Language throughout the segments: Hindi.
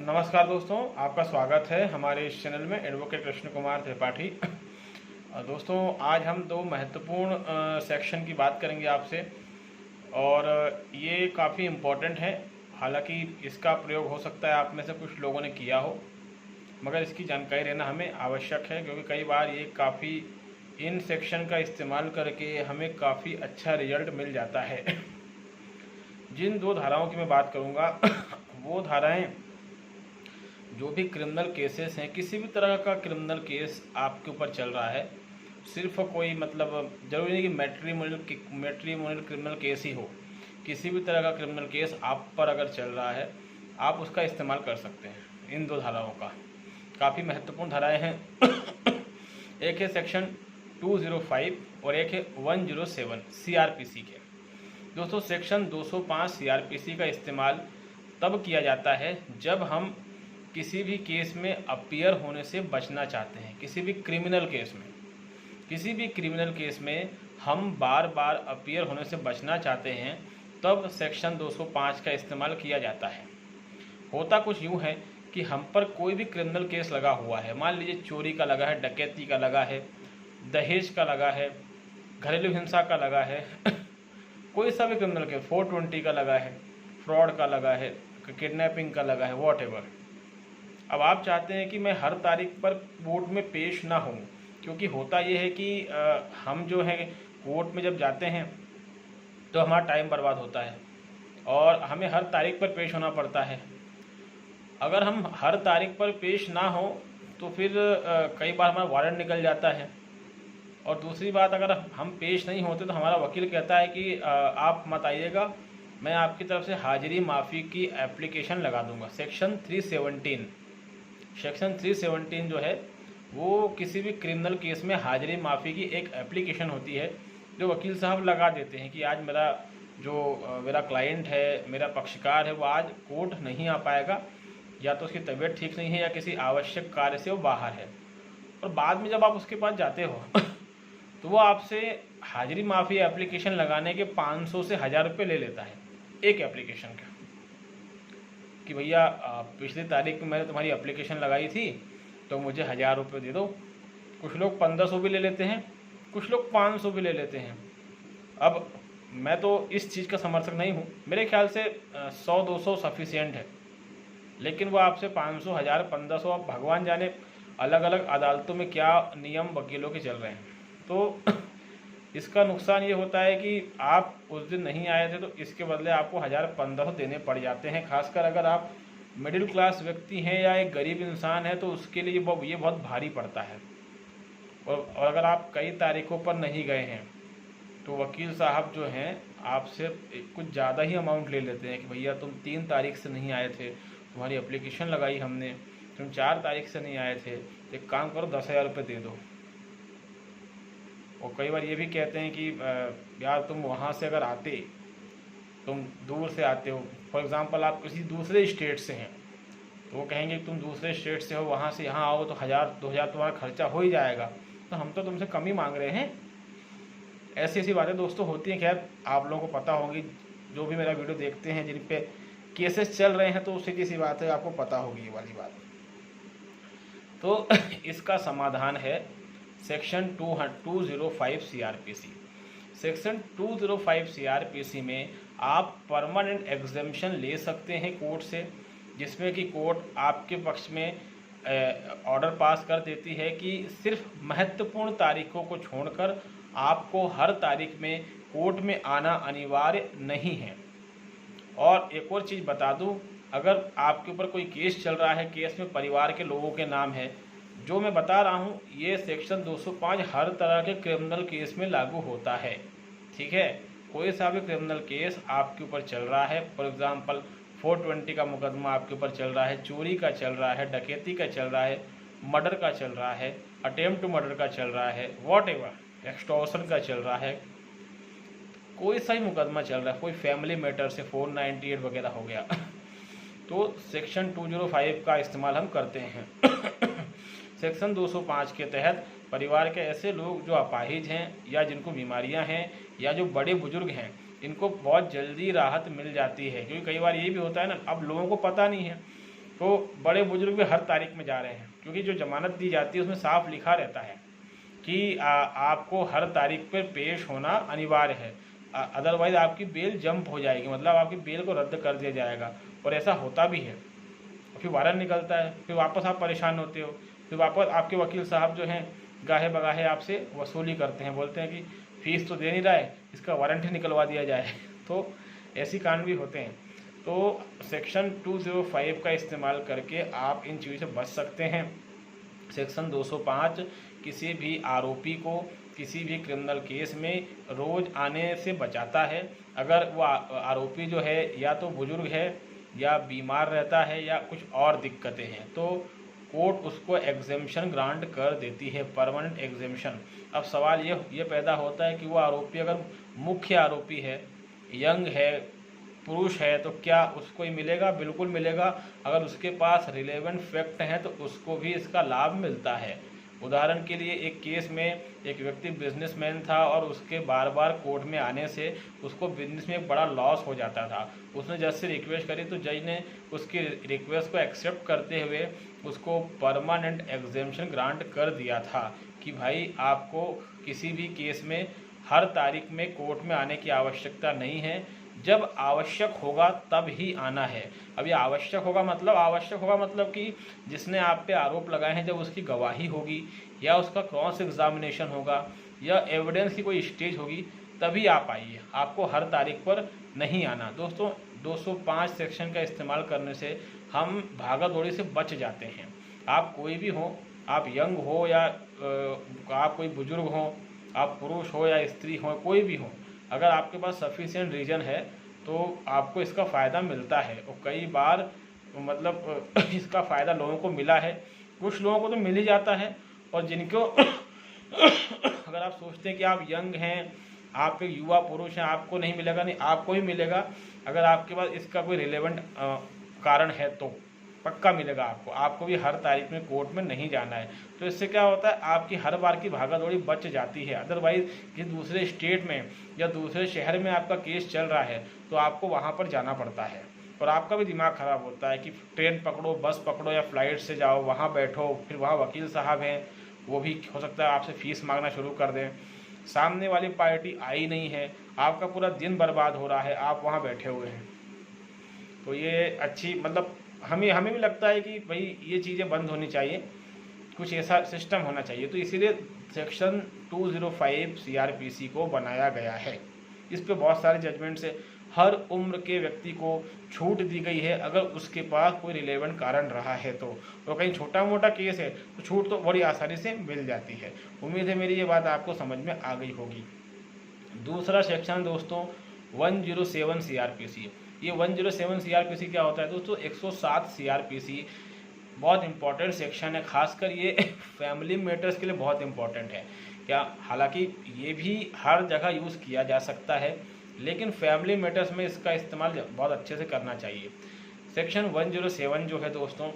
नमस्कार दोस्तों, आपका स्वागत है हमारे इस चैनल में एडवोकेट कृष्ण कुमार त्रिपाठी। दोस्तों, आज हम दो महत्वपूर्ण सेक्शन की बात करेंगे आपसे और ये काफ़ी इम्पोर्टेंट है। हालांकि इसका प्रयोग हो सकता है आप में से कुछ लोगों ने किया हो, मगर इसकी जानकारी रहना हमें आवश्यक है, क्योंकि कई बार ये काफ़ी इन सेक्शन का इस्तेमाल करके हमें काफ़ी अच्छा रिजल्ट मिल जाता है। जिन दो धाराओं की मैं बात करूँगा वो धाराएँ जो भी क्रिमिनल केसेस हैं, किसी भी तरह का क्रिमिनल केस आपके ऊपर चल रहा है, सिर्फ कोई मतलब जरूरी नहीं कि मैट्रिमोनियल क्रिमिनल केस ही हो, किसी भी तरह का क्रिमिनल केस आप पर अगर चल रहा है, आप उसका इस्तेमाल कर सकते हैं इन दो धाराओं का। काफ़ी महत्वपूर्ण धाराएं हैं। एक है सेक्शन 205 और एक है 107 सीआरपीसी के। दोस्तों, सेक्शन 205 सीआरपीसी का इस्तेमाल तब किया जाता है जब हम किसी भी केस में अपीयर होने से बचना चाहते हैं। किसी भी क्रिमिनल केस में हम बार बार अपीयर होने से बचना चाहते हैं, तब सेक्शन 205 का इस्तेमाल किया जाता है। होता कुछ यूँ है कि हम पर कोई भी क्रिमिनल केस लगा हुआ है, मान लीजिए चोरी का लगा है, डकैती का लगा है, दहेज का लगा है, घरेलू हिंसा का लगा है, कोई सा भी क्रिमिनल केस, 420 का लगा है, फ्रॉड का लगा है, किडनैपिंग का लगा है, वॉटएवर। अब आप चाहते हैं कि मैं हर तारीख पर कोर्ट में पेश ना हूँ, क्योंकि होता ये है कि हम जो है कोर्ट में जब जाते हैं तो हमारा टाइम बर्बाद होता है और हमें हर तारीख पर पेश होना पड़ता है। अगर हम हर तारीख पर पेश ना हो तो फिर कई बार हमारा वारंट निकल जाता है। और दूसरी बात, अगर हम पेश नहीं होते तो हमारा वकील कहता है कि आप मत आइएगा, मैं आपकी तरफ से हाजिरी माफ़ी की एप्लीकेशन लगा दूंगा। सेक्शन 317 जो है वो किसी भी क्रिमिनल केस में हाजिरी माफ़ी की एक एप्लीकेशन होती है जो वकील साहब लगा देते हैं कि आज मेरा क्लाइंट है, मेरा पक्षकार है, वो आज कोर्ट नहीं आ पाएगा, या तो उसकी तबीयत ठीक नहीं है या किसी आवश्यक कार्य से वो बाहर है। और बाद में जब आप उसके पास जाते हो तो वो आपसे हाजिरी माफ़ी एप्लीकेशन लगाने के 500 से 1000 रुपये ले लेता है एक एप्लीकेशन का, कि भैया पिछली तारीख में मैंने तुम्हारी एप्लीकेशन लगाई थी तो मुझे 1000 रुपये दे दो। कुछ लोग 1500 भी ले लेते हैं, कुछ लोग 500 भी ले लेते हैं। अब मैं तो इस चीज़ का समर्थक नहीं हूँ, मेरे ख्याल से 100-200 सफिशिएंट है, लेकिन वो आपसे 500, 1000, 1500, अब भगवान जाने अलग अलग अदालतों में क्या नियम वकीलों के चल रहे हैं। तो इसका नुकसान ये होता है कि आप उस दिन नहीं आए थे तो इसके बदले आपको 1000-1500 देने पड़ जाते हैं। खासकर अगर आप मिडिल क्लास व्यक्ति हैं या एक गरीब इंसान है तो उसके लिए ये बहुत भारी पड़ता है। और अगर आप कई तारीखों पर नहीं गए हैं तो वकील साहब जो हैं आपसे कुछ ज़्यादा ही अमाउंट ले लेते हैं कि भैया तुम 3 तारीख से नहीं आए थे, तुम्हारी एप्लीकेशन लगाई हमने, तुम 4 तारीख से नहीं आए थे, एक काम करो 10,000 रुपये दे दो। और कई बार ये भी कहते हैं कि यार तुम वहाँ से अगर आते, तुम दूर से आते हो, फॉर एग्ज़ाम्पल आप किसी दूसरे स्टेट से हैं, तो वो कहेंगे तुम दूसरे स्टेट से हो, वहाँ से यहाँ आओ तो 1000-2000 तुम्हारा खर्चा हो ही जाएगा, तो हम तो तुमसे कम ही मांग रहे हैं। ऐसी ऐसी बातें दोस्तों होती हैं। खैर, आप लोगों को पता होगी, जो भी मेरा वीडियो देखते हैं जिन पे केसेस चल रहे हैं, तो सीधी सी बात है, आपको पता होगी ये वाली बात। तो इसका समाधान है सेक्शन 205 सीआरपीसी। सेक्शन 205 सीआरपीसी में आप परमानेंट एग्जेम्पशन ले सकते हैं कोर्ट से, जिसमें कि कोर्ट आपके पक्ष में ऑर्डर पास कर देती है कि सिर्फ महत्वपूर्ण तारीखों को छोड़कर आपको हर तारीख में कोर्ट में आना अनिवार्य नहीं है। और एक और चीज़ बता दूं, अगर आपके ऊपर कोई केस चल रहा है, केस में परिवार के लोगों के नाम है, जो मैं बता रहा हूँ ये सेक्शन 205 हर तरह के क्रिमिनल केस में लागू होता है। ठीक है, कोई सा भी क्रिमिनल केस आपके ऊपर चल रहा है, फॉर एग्जांपल 420 का मुकदमा आपके ऊपर चल रहा है, चोरी का चल रहा है, डकैती का चल रहा है, मर्डर का चल रहा है, अटेम्प्ट टू मर्डर का चल रहा है, वॉटएवर, एक्सटॉर्शन का चल रहा है, कोई सा ही मुकदमा चल रहा है, कोई फैमिली मैटर से 498 वगैरह हो गया, तो सेक्शन 205 का इस्तेमाल हम करते हैं। सेक्शन 205 के तहत परिवार के ऐसे लोग जो अपाहिज हैं या जिनको बीमारियां हैं या जो बड़े बुजुर्ग हैं, इनको बहुत जल्दी राहत मिल जाती है। क्योंकि कई बार ये भी होता है ना, अब लोगों को पता नहीं है तो बड़े बुजुर्ग भी हर तारीख में जा रहे हैं, क्योंकि जो जमानत दी जाती है उसमें साफ लिखा रहता है कि आपको हर तारीख पर पेश होना अनिवार्य है, अदरवाइज आपकी बेल जंप हो जाएगी, मतलब आपकी बेल को रद्द कर दिया जाएगा। और ऐसा होता भी है, फिर वारंट निकलता है, फिर वापस आप परेशान होते हो, फिर वापस आपके वकील साहब जो हैं गाहे बगाहे आपसे वसूली करते हैं, बोलते हैं कि फ़ीस तो दे नहीं रहा है, इसका वारंट ही निकलवा दिया जाए। तो ऐसी कांड भी होते हैं। तो सेक्शन 205 का इस्तेमाल करके आप इन चीज़ों से बच सकते हैं। सेक्शन 205 किसी भी आरोपी को किसी भी क्रिमिनल केस में रोज़ आने से बचाता है। अगर वो आरोपी जो है या तो बुजुर्ग है या बीमार रहता है या कुछ और दिक्कतें हैं, तो कोर्ट उसको एग्जेम्पशन ग्रांट कर देती है, परमानेंट एग्जेम्पशन। अब सवाल ये पैदा होता है कि वो आरोपी अगर मुख्य आरोपी है, यंग है, पुरुष है, तो क्या उसको ही मिलेगा? बिल्कुल मिलेगा। अगर उसके पास रिलेवेंट फैक्ट हैं तो उसको भी इसका लाभ मिलता है। उदाहरण के लिए एक केस में एक व्यक्ति बिजनेसमैन था और उसके बार बार कोर्ट में आने से उसको बिजनेस में एक बड़ा लॉस हो जाता था। उसने जज से रिक्वेस्ट करी तो जज ने उसकी रिक्वेस्ट को एक्सेप्ट करते हुए उसको परमानेंट एग्जेम्पशन ग्रांट कर दिया था कि भाई आपको किसी भी केस में हर तारीख में कोर्ट में आने की आवश्यकता नहीं है, जब आवश्यक होगा तब ही आना है। अब ये आवश्यक होगा मतलब कि जिसने आप पे आरोप लगाए हैं जब उसकी गवाही होगी या उसका क्रॉस एग्जामिनेशन होगा या एविडेंस की कोई स्टेज होगी तभी आप आइए, आपको हर तारीख पर नहीं आना। दोस्तों 205 सेक्शन का इस्तेमाल करने से हम भागा दौड़ी से बच जाते हैं। आप कोई भी हो, आप यंग हो या आप कोई बुजुर्ग हो, आप पुरुष हो या स्त्री हो, कोई भी हो, अगर आपके पास सफिशिएंट रीजन है तो आपको इसका फ़ायदा मिलता है। और कई बार मतलब इसका फ़ायदा लोगों को मिला है, कुछ लोगों को तो मिल ही जाता है। और जिनको अगर आप सोचते हैं कि आप यंग हैं, आप एक युवा पुरुष हैं, आपको नहीं मिलेगा, नहीं, आपको ही मिलेगा। अगर आपके पास इसका कोई रिलेवेंट कारण है तो पक्का मिलेगा आपको भी हर तारीख में कोर्ट में नहीं जाना है। तो इससे क्या होता है, आपकी हर बार की भागादौड़ी बच जाती है। अदरवाइज किसी दूसरे स्टेट में या दूसरे शहर में आपका केस चल रहा है तो आपको वहाँ पर जाना पड़ता है और आपका भी दिमाग ख़राब होता है कि ट्रेन पकड़ो, बस पकड़ो या फ्लाइट से जाओ, वहाँ बैठो, फिर वहाँ वकील साहब हैं, वो भी हो सकता है आपसे फ़ीस मांगना शुरू कर दें, सामने वाली पार्टी आई नहीं है, आपका पूरा दिन बर्बाद हो रहा है, आप वहाँ बैठे हुए हैं। तो ये अच्छी मतलब हमें भी लगता है कि भाई ये चीज़ें बंद होनी चाहिए, कुछ ऐसा सिस्टम होना चाहिए। तो इसीलिए सेक्शन 205 CRPC को बनाया गया है। इस पे बहुत सारे जजमेंट से हर उम्र के व्यक्ति को छूट दी गई है अगर उसके पास कोई रिलेवेंट कारण रहा है तो कहीं छोटा मोटा केस है तो छूट तो बड़ी आसानी से मिल जाती है। उम्मीद है मेरी ये बात आपको समझ में आ गई होगी। दूसरा सेक्शन दोस्तों 107 CRPC। ये 107 CRPC क्या होता है दोस्तों? 107 CRPC बहुत इंपॉर्टेंट सेक्शन है, खासकर ये फैमिली मैटर्स के लिए बहुत इंपॉर्टेंट है। क्या हालांकि ये भी हर जगह यूज़ किया जा सकता है, लेकिन फैमिली मैटर्स में इसका इस्तेमाल बहुत अच्छे से करना चाहिए। सेक्शन 107 जो है दोस्तों,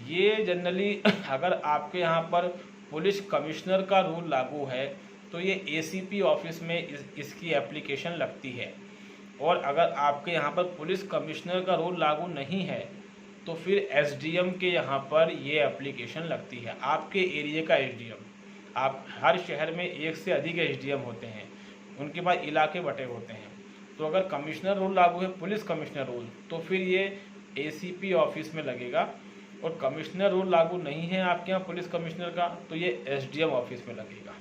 ये जनरली अगर आपके यहाँ पर पुलिस कमिश्नर का रूल लागू है तो ये ACP ऑफिस में इसकी एप्लीकेशन लगती है। और अगर आपके यहाँ पर पुलिस कमिश्नर का रूल लागू नहीं है तो फिर SDM के यहाँ पर ये एप्लीकेशन लगती है। आपके एरिया का SDM, आप हर शहर में एक से अधिक SDM होते हैं, उनके पास इलाके बटे होते हैं। तो अगर कमिश्नर रूल लागू है, पुलिस कमिश्नर रूल, तो फिर ये ACP ऑफिस में लगेगा। और कमिश्नर रूल लागू नहीं है आपके यहाँ पुलिस कमिश्नर का तो ये SDM ऑफिस में लगेगा।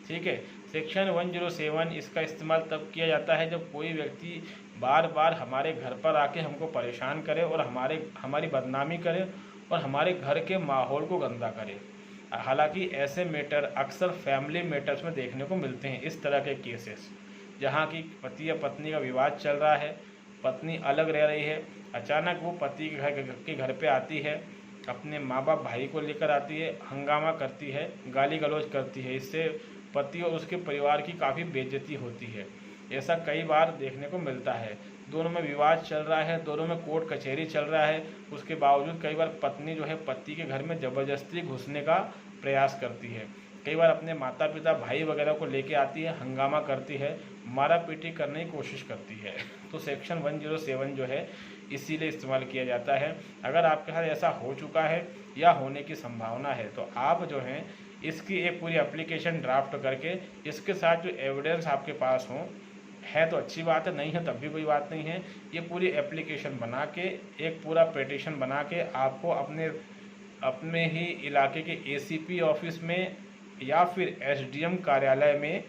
ठीक है। सेक्शन 107 इसका इस्तेमाल तब किया जाता है जब कोई व्यक्ति बार बार हमारे घर पर आके हमको परेशान करे और हमारी बदनामी करे और हमारे घर के माहौल को गंदा करे। हालांकि ऐसे मैटर अक्सर फैमिली मैटर्स में देखने को मिलते हैं, इस तरह के केसेस जहाँ की पति या पत्नी का विवाद चल रहा है, पत्नी अलग रह रही है, अचानक वो पति के घर पे आती है, अपने माँ बाप भाई को लेकर आती है, हंगामा करती है, गाली गलौज करती है। इससे पति और उसके परिवार की काफ़ी बेइज्जती होती है। ऐसा कई बार देखने को मिलता है। दोनों में विवाद चल रहा है, दोनों में कोर्ट कचहरी चल रहा है, उसके बावजूद कई बार पत्नी जो है पति के घर में ज़बरदस्ती घुसने का प्रयास करती है। कई बार अपने माता पिता भाई वगैरह को लेके आती है, हंगामा करती है, मारा पीटी करने की कोशिश करती है। तो सेक्शन 107 जो है इसीलिए इस्तेमाल किया जाता है। अगर आपके साथ ऐसा हो चुका है या होने की संभावना है तो आप जो हैं इसकी एक पूरी एप्लीकेशन ड्राफ्ट करके इसके साथ जो एविडेंस आपके पास हो है तो अच्छी बात है, नहीं है तब भी कोई बात नहीं है। ये पूरी एप्लीकेशन बना के एक पूरा पिटीशन बना के आपको अपने ही इलाके के एसीपी ऑफिस में या फिर एसडीएम कार्यालय में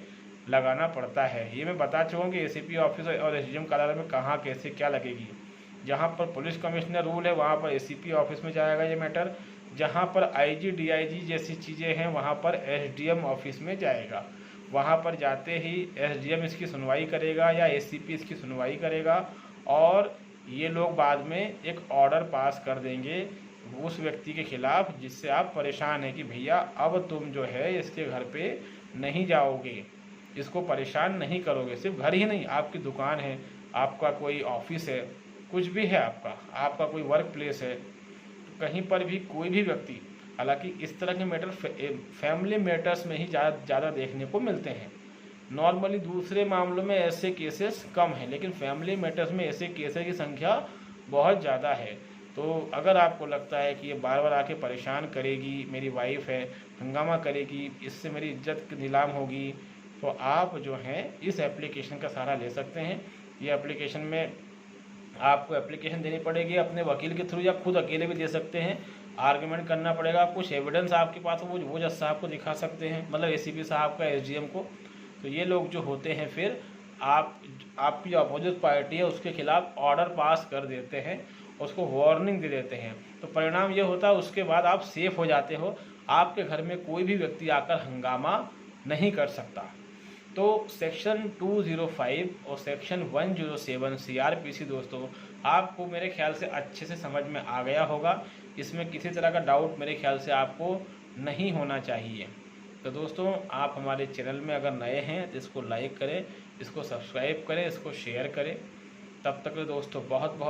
लगाना पड़ता है। ये मैं बता चुका हूँ कि एसीपी ऑफिस और एसडीएम कार्यालय में कहाँ कैसे क्या लगेगी। जहाँ पर पुलिस कमिश्नर रूल है वहाँ पर एसीपी ऑफिस में जाएगा ये मैटर, जहाँ पर आईजी डीआईजी जैसी चीज़ें हैं वहाँ पर एसडीएम ऑफिस में जाएगा। वहाँ पर जाते ही एसडीएम इसकी सुनवाई करेगा या एसीपी इसकी सुनवाई करेगा और ये लोग बाद में एक ऑर्डर पास कर देंगे उस व्यक्ति के खिलाफ़ जिससे आप परेशान हैं कि भैया अब तुम जो है इसके घर पे नहीं जाओगे, इसको परेशान नहीं करोगे। सिर्फ घर ही नहीं, आपकी दुकान है, आपका कोई ऑफिस है, कुछ भी है, आपका कोई वर्क प्लेस है, कहीं पर भी कोई भी व्यक्ति, हालांकि इस तरह के मैटर फैमिली मैटर्स में ही ज़्यादा देखने को मिलते हैं। नॉर्मली दूसरे मामलों में ऐसे केसेस कम हैं, लेकिन फैमिली मैटर्स में ऐसे केसेस की संख्या बहुत ज़्यादा है। तो अगर आपको लगता है कि ये बार बार आके परेशान करेगी, मेरी वाइफ है, हंगामा करेगी, इससे मेरी इज्जत नीलाम होगी, तो आप जो हैं इस एप्लीकेशन का सहारा ले सकते हैं। ये एप्लीकेशन में आपको एप्लीकेशन देनी पड़ेगी अपने वकील के थ्रू या खुद अकेले भी दे सकते हैं। आर्गुमेंट करना पड़ेगा, कुछ एविडेंस आपके पास हो वो जज साहब को दिखा सकते हैं, मतलब एसीपी साहब का, एसडीएम को। तो ये लोग जो होते हैं फिर आपकी जो अपोजिट पार्टी है उसके खिलाफ ऑर्डर पास कर देते हैं, उसको वार्निंग दे देते हैं। तो परिणाम ये होता है उसके बाद आप सेफ हो जाते हो, आपके घर में कोई भी व्यक्ति आकर हंगामा नहीं कर सकता। तो सेक्शन 205 और सेक्शन 107 सीआरपीसी दोस्तों आपको मेरे ख्याल से अच्छे से समझ में आ गया होगा। इसमें किसी तरह का डाउट मेरे ख्याल से आपको नहीं होना चाहिए। तो दोस्तों आप हमारे चैनल में अगर नए हैं तो इसको लाइक करें, इसको सब्सक्राइब करें, इसको शेयर करें। तब तक दोस्तों बहुत बहुत